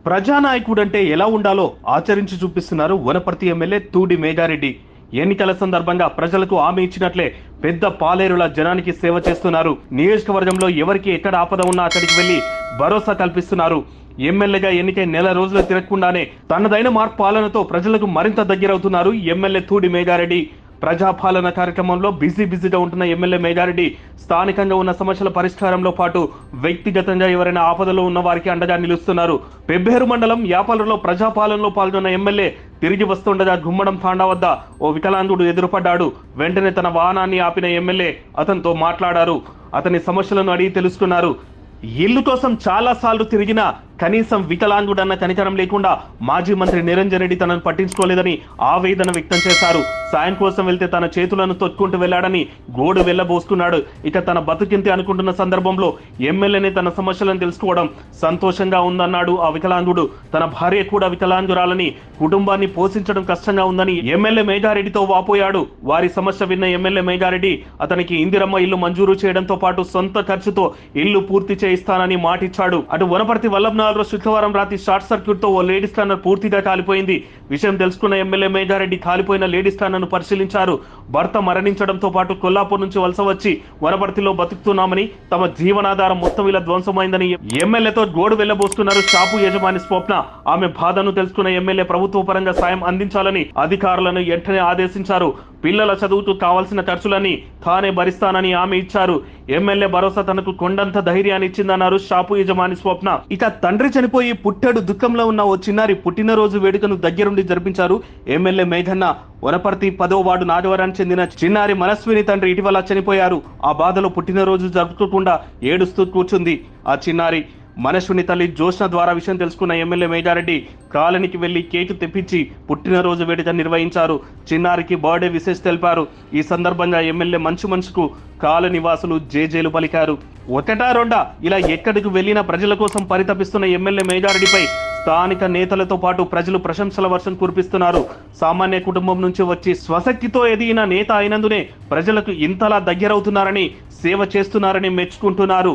ప్రజానాయకుడంటే ఎలా ఉండాలో ఆచరించి చూపిస్తున్నారు వనపర్తి ఎమ్మెల్యే తూడి మేఘారెడ్డి. ఎన్నికల సందర్భంగా ప్రజలకు హామీ ఇచ్చినట్లే పెద్ద పాలేరుల జనానికి సేవ చేస్తున్నారు. నియోజకవర్గంలో ఎవరికి ఎక్కడ ఆపద ఉన్నా అక్కడికి వెళ్లి భరోసా కల్పిస్తున్నారు. ఎమ్మెల్యేగా ఎన్నికై నెల రోజులు తిరగకుండానే తనదైన మార్పు పాలనతో ప్రజలకు మరింత దగ్గరవుతున్నారు ఎమ్మెల్యే తూడి మేఘారెడ్డి. ప్రజాపాలన కార్యక్రమంలో బిజీగా ఉంటున్న ఎమ్మెల్యే మేఘారెడ్డి స్థానికంగా ఉన్న సమస్యల పరిష్కారంలో పాటు వ్యక్తిగతంగా ఎవరైనా ఆపదలో ఉన్న వారికి అండగా నిలుస్తున్నారు. పెబ్బేరు మండలం యాపలలో ప్రజాపాలనలో పాల్గొన్న ఎమ్మెల్యే తిరిగి వస్తుండగా గుమ్మడం తాండా వద్ద ఓ వికలాంగుడు ఎదురుపడ్డాడు. వెంటనే తన వాహనాన్ని ఆపిన ఎమ్మెల్యే అతనితో మాట్లాడారు. అతని సమస్యలను అడిగి తెలుసుకున్నారు. ఇల్లు కోసం చాలా సార్లు తిరిగినా కనీసం వికలాంగుడన్న కనికరం లేకుండా మాజీ మంత్రి నిరంజన్ రెడ్డి తనను పట్టించుకోలేదని ఆవేదన వ్యక్తం చేశారు. సాయం కోసం వెళ్తే తన చేతులను తొక్కుంటూ వెళ్లాడని గోడు వెళ్లబోసుకున్నాడు. ఇక తన బతుకింతే అనుకుంటున్న సందర్భంలో ఎమ్మెల్యేని తన సమస్యలను తెలుసుకోవడం సంతోషంగా ఉందన్నాడు ఆ వికలాంగుడు. తన భార్య కూడా వికలాంగురాలని, కుటుంబాన్ని పోషించడం కష్టంగా ఉందని ఎమ్మెల్యే మేఘారెడ్డితో వాపోయాడు. వారి సమస్య విన్న ఎమ్మెల్యే మేఘారెడ్డి అతనికి ఇందిరమ్మ ఇల్లు మంజూరు చేయడంతో పాటు సొంత ఖర్చుతో ఇల్లు పూర్తి చేయిస్తానని మాటిచ్చాడు. అటు వనపర్తి వల్లభనాల్ శుక్రవారం రాత్రి షార్ట్ సర్క్యూట్ తో ఓ లేడీస్ కార్నర్ పూర్తిగా కాలిపోయింది. విషయం తెలుసుకున్న ఎమ్మెల్యే మేఘారెడ్డి కాలిపోయిన లేడీస్ కార్నర్ ను పరిశీలించారు. భర్త మరణించడంతో పాటు కొల్లాపూర్ నుంచి వలస వచ్చి వనపర్తిలో బతుకుతున్నామని, తమ జీవనాధారం మొత్తం ఇలా ధ్వంసమైందని ఎమ్మెల్యేతో గోడు వెళ్లబోసుకున్నారు షాపు యజమాని స్వప్న. ఆమె బాధను తెలుసుకున్న ఎమ్మెల్యే ప్రభుత్వ పరంగా సాయం అందించాలని అధికారులను వెంటనే ఆదేశించారు. పిల్లల చదువుకు కావాల్సిన ఖర్చులని తానే భరిస్తానని ఆమె ఇచ్చారు. ఎమ్మెల్యే భరోసా తనకు కొండంత ధైర్యాన్ని ఇచ్చిందన్నారు షాపు యజమాని స్వప్న. ఇక తండ్రి చనిపోయి పుట్టెడు దుఃఖంలో ఉన్న ఓ చిన్నారి పుట్టినరోజు వేడుకను దగ్గరుండి జరిపించారు ఎమ్మెల్యే మేఘన్న. వనపర్తి 10వ వార్డు నాగవరానికి చెందిన చిన్నారి మనస్విని తండ్రి ఇటీవల చనిపోయారు. ఆ బాధలో పుట్టినరోజు జరుపుకోకుండా ఏడుస్తూ కూర్చుంది ఆ చిన్నారి. మనస్విని తల్లి జోష్న ద్వారా విషయం తెలుసుకున్న ఎమ్మెల్యే మేఘారెడ్డి కాలనీకి వెళ్లి కేకు తెప్పించి పుట్టినరోజు వేడుక నిర్వహించారు. చిన్నారికి బర్త్డే విశేష తెలిపారు. ఈ సందర్భంగా ఎమ్మెల్యే మంచు మనసుకు కాలనీ వాసులు జేజేలు పలికారు. ఒకటా రెండా ఇలా ఎక్కడికి వెళ్లినా ప్రజల కోసం పరితపిస్తున్న ఎమ్మెల్యే మేఘారెడ్డిపై స్థానిక నేతలతో పాటు ప్రజలు ప్రశంసల వర్షం కురిపిస్తున్నారు. సామాన్య కుటుంబం నుంచి వచ్చి స్వశక్తితో ఎదిగిన నేత అయినందునే ప్రజలకు ఇంతలా దగ్గరవుతున్నారని, సేవ చేస్తున్నారని మెచ్చుకుంటున్నారు.